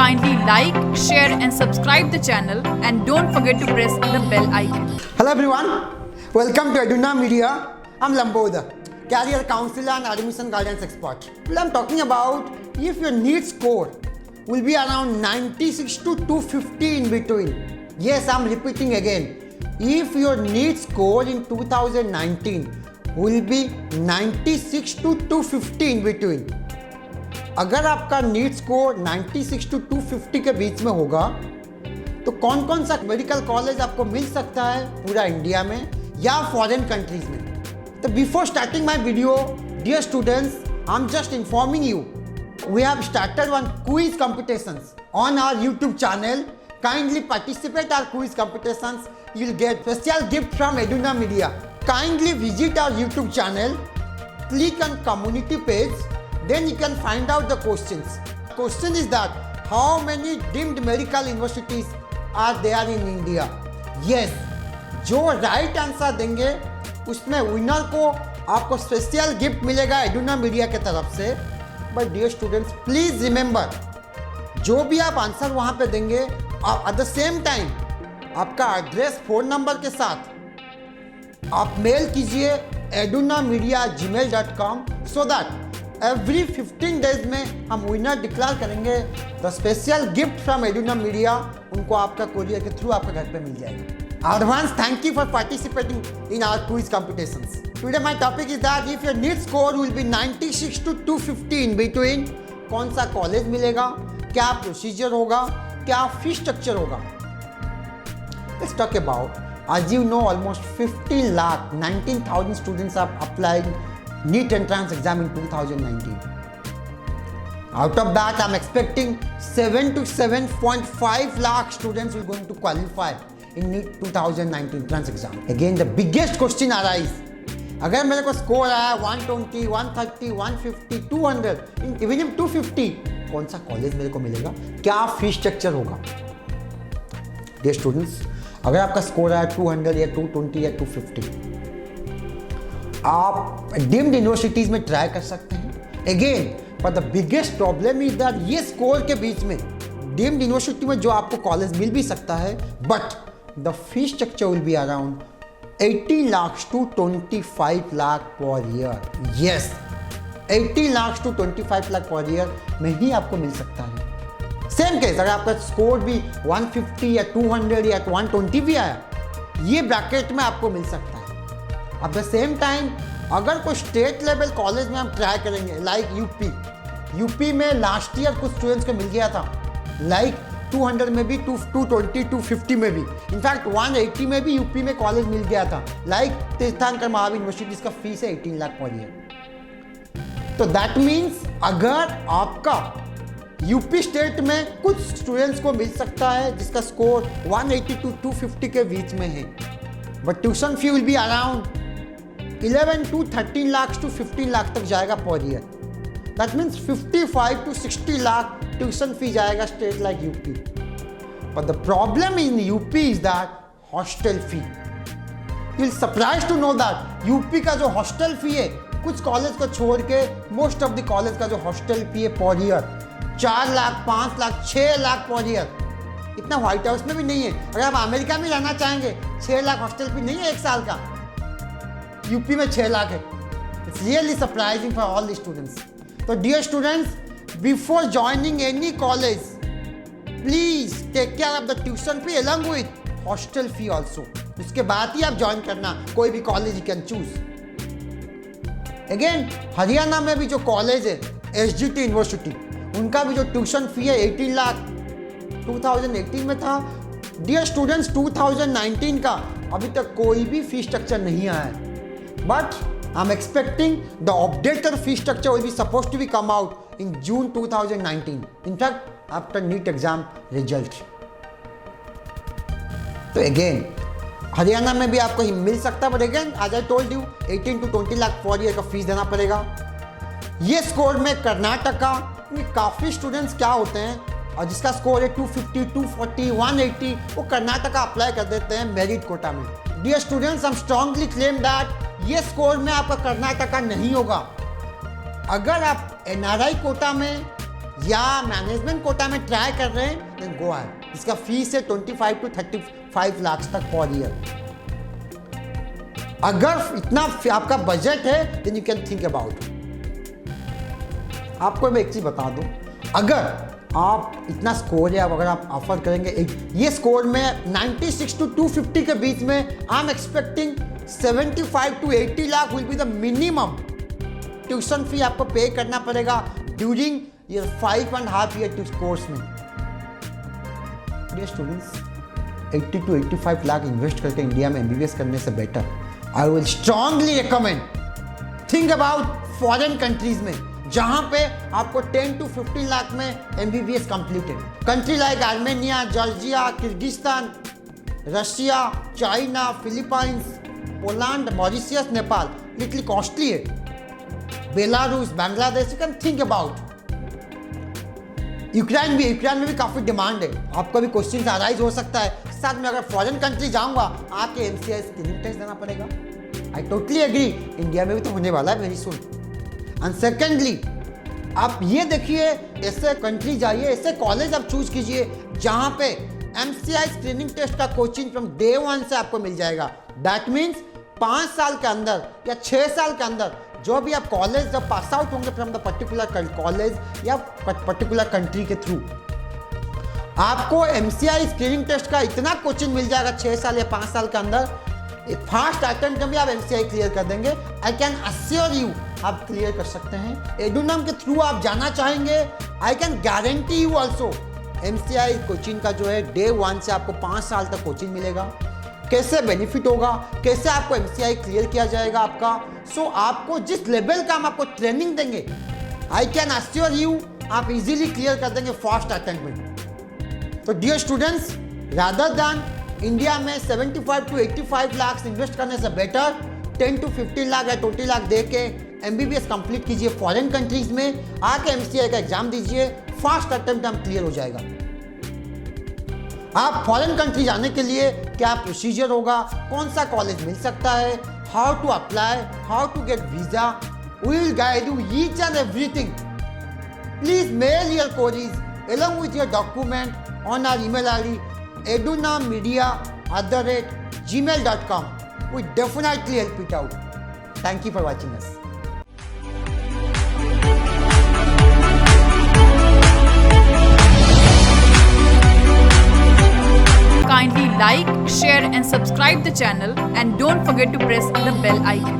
kindly like, share and subscribe the channel and don't forget to press the bell icon. Hello everyone, welcome to Eduna Media. I'm Lambodha, career counselor and admission guidance expert. Today I'm talking about if your NEET score will be around 96 to 250 in between. Yes, I'm repeating again. If your NEET score in 2019 will be 96 to 250 in between. अगर आपका NEET score 96 to 250 के बीच में होगा तो कौन कौन सा मेडिकल कॉलेज आपको मिल सकता है पूरा इंडिया में या फॉरेन कंट्रीज में. तो before starting my video, dear students, I am just informing you we have started one quiz competitions on our YouTube channel. Kindly participate our quiz competitions. You'll get special gift from Eduna Media. Kindly visit our YouTube channel, click on community page, then you can find out the questions. Question is that how many deemed medical universities are there in India? Yes, जो right answer देंगे उसमें winner को आपको special gift मिलेगा Eduna Media के तरफ से. But dear students, please remember, जो भी आप आंसर वहाँ पे देंगे at the same time आपका एड्रेस फ़ोन नंबर के साथ आप मेल कीजिए edunamedia@gmail.com so that every 15 days में हम विनर डिक्लेयर करेंगे. The special gift from Eduna media उनको आपका कोरियर के थ्रू आपके घर पे मिल जाएगा. Advance thank you for participating in our quiz competitions. Today my topic is that if your NEET score will be 96 to 250 in between, कौन सा college मिलेगा, क्या प्रोसीजर होगा, क्या फीस स्ट्रक्चर होगा. Let's talk about, as you know, almost 15 lakh 19,000 students have applied NEET entrance exam in 2019. Out of that, I'm expecting 7 to 7.5 lakh students will going to qualify in NEET 2019 entrance exam. Again, the biggest question arise. अगर मेरे को score आया 120, 130, 150, 200, even 250, कौन सा college मेरे को मिलेगा, क्या फीस स्ट्रक्चर होगा. डियर स्टूडेंट्स, अगर आपका स्कोर आया 200 या 220 या 250, आप डीम्ड यूनिवर्सिटीज में ट्राई कर सकते हैं. अगेन, पर the biggest problem is that ये स्कोर के बीच में डीम्ड यूनिवर्सिटी में जो आपको कॉलेज मिल भी सकता है, but the fees structure will be around 18 lakhs to 25 lakh per year. Yes, 18 lakhs to 25 lakh per year में ही आपको मिल सकता है. सेम केस, अगर आपका स्कोर भी 150 या 200 या 120 भी आया, ये ब्रैकेट में आपको मिल सकता है. एट द सेम टाइम अगर कोई स्टेट लेवल कॉलेज में हम ट्राई करेंगे, लाइक यूपी में लास्ट ईयर कुछ स्टूडेंट्स को मिल गया था, लाइक 200 में भी, 220, 250 में भी, इनफैक्ट 180 में भी यूपी में कॉलेज मिल गया था, लाइक तीर्थंकर महावीर यूनिवर्सिटी, जिसका फीस है 18 लाख पर ईयर. तो दैट मीन्स अगर आपका यूपी स्टेट में कुछ स्टूडेंट्स को मिल सकता है जिसका स्कोर 180 टू 250 के बीच में है, but tuition fee will be around 11 to 13 lakh to 15 lakh तक जाएगा पर year. That means 55 to 60 lakh tuition fee जाएगा state like UP. But the problem in UP is that hostel fee. You will surprise to know that UP का जो hostel fee है, कुछ college को छोड़ के मोस्ट ऑफ द कॉलेज का जो हॉस्टल फी है per year 4 lakh, 5 lakh, 6 lakh per year. इतना व्हाइट हाउस में भी नहीं है. अगर आप अमेरिका में रहना चाहेंगे, 6 लाख हॉस्टल फी नहीं है एक साल का. यूपी में 6 लाख है. It's really surprising for all the students. तो dear students, before joining any college, please take care of the tuition fee along with hostel fee also. उसके बाद ही आप ज्वाइन करना कोई भी college you can choose. Again, Haryana में भी जो कॉलेज है SGT यूनिवर्सिटी, उनका भी जो ट्यूशन फी है 18 लाख 2018 में था. डियर स्टूडेंट्स, 2019 का अभी तक कोई भी फी स्ट्रक्चर नहीं आया है, but I am expecting the updated fee structure will be supposed to be come out in June 2019, in fact after NEET exam result. तो अगेन, हरियाणा में भी आपको मिल सकता है, but again as I told you 18 to 20 lakh per year का fees देना पड़ेगा. ये स्कोर में कर्नाटका में काफ़ी स्टूडेंट्स क्या होते हैं और जिसका स्कोर है 250, 240, 180, वो कर्नाटका अप्लाई कर देते हैं मेरिट कोटा में. डियर स्टूडेंट्स, हम स्ट्रांगली क्लेम दैट ये स्कोर में आपका कर्नाटका नहीं होगा. अगर आप NRI कोटा में या मैनेजमेंट कोटा में ट्राई कर रहे हैं, देन गो अहेड। इसका फीस है 25 to 35 लाख तक पर ईयर। अगर इतना आपका बजट है then you can think about. आपको मैं एक चीज बता दूं, अगर आप इतना स्कोर है, अब अगर आप ऑफर करेंगे ये स्कोर में 96 to 250 के बीच में, I am expecting 75 to 80 lakh will be the minimum tuition fee आपको पे करना पड़ेगा ड्यूरिंग योर 5.5 ईयर कोर्स में। Dear students, 80 to 85 lakh invest करके इंडिया में एमबीबीएस करने से better I will strongly recommend think about foreign countries में, जहां पे आपको 10 to 15 लाख में MBBS completed. Country like Armenia, Georgia, Kyrgyzstan, Russia, China, Philippines, Poland, Mauritius, Nepal लिटली costly है। Belarus, Bangladesh, you can think about. Ukraine में भी काफी डिमांड है। आपको भी क्वेश्चन अराइज हो सकता है, साथ में अगर फॉरेन कंट्री जाऊंगा आके एमसीआई स्क्रीनिंग टेस्ट देना पड़ेगा। आई टोटली एग्री, इंडिया में भी तो होने वाला है वेरी सून। एंड सेकेंडली, आप ये देखिए, ऐसे कंट्री जाइए, ऐसे कॉलेज आप चूज कीजिए जहां पे एमसीआई स्क्रीनिंग टेस्ट का कोचिंग फ्रॉम डे 1 से आपको मिल जाएगा। दैट मीन्स 5 साल के अंदर या 6 साल के अंदर जो भी आप कॉलेज जब पास आउट होंगे फ्रॉम द पर्टिकुलर कॉलेज या पर्टिकुलर कंट्री के थ्रू, आपको एमसीआई स्क्रीनिंग टेस्ट का इतना कोचिंग मिल जाएगा 6 साल या 5 साल के अंदर, फास्ट अटेम्प्ट में भी आप एमसीआई क्लियर कर देंगे। आई कैन अश्योर यू आप क्लियर कर सकते हैं। एडुनम के थ्रू आप जाना चाहेंगे, I can guarantee you also MCI coaching का जो है डे 1 से आपको 5 साल तक कोचिंग मिलेगा। कैसे बेनिफिट होगा, कैसे आपको एमसीआई क्लियर किया जाएगा आपका, सो आपको जिस लेवल का हम आपको ट्रेनिंग देंगे, आई कैन अश्योर यू आप इजीली क्लियर कर देंगे फास्ट अटेम्प्ट में। तो dear students, rather than India में 75 to 85 लाख इन्वेस्ट करने से बेटर 10 to 15 लाख या 20 लाख दे के एमबीबीएस कंप्लीट कीजिए फॉरेन कंट्रीज में, आके एमसीआई का एग्जाम दीजिए, फास्ट अटेम्प्ट में क्लियर हो जाएगा। आप फॉरेन कंट्री जाने के लिए क्या प्रोसीजर होगा, कौन सा कॉलेज मिल सकता है, how to apply, how to get visa, we will guide you each and everything. Please mail your queries along with your document on our email ID edunamedia@gmail.com. We definitely help it out. Thank you for watching us. Kindly like, share and subscribe the channel and don't forget to press the bell icon.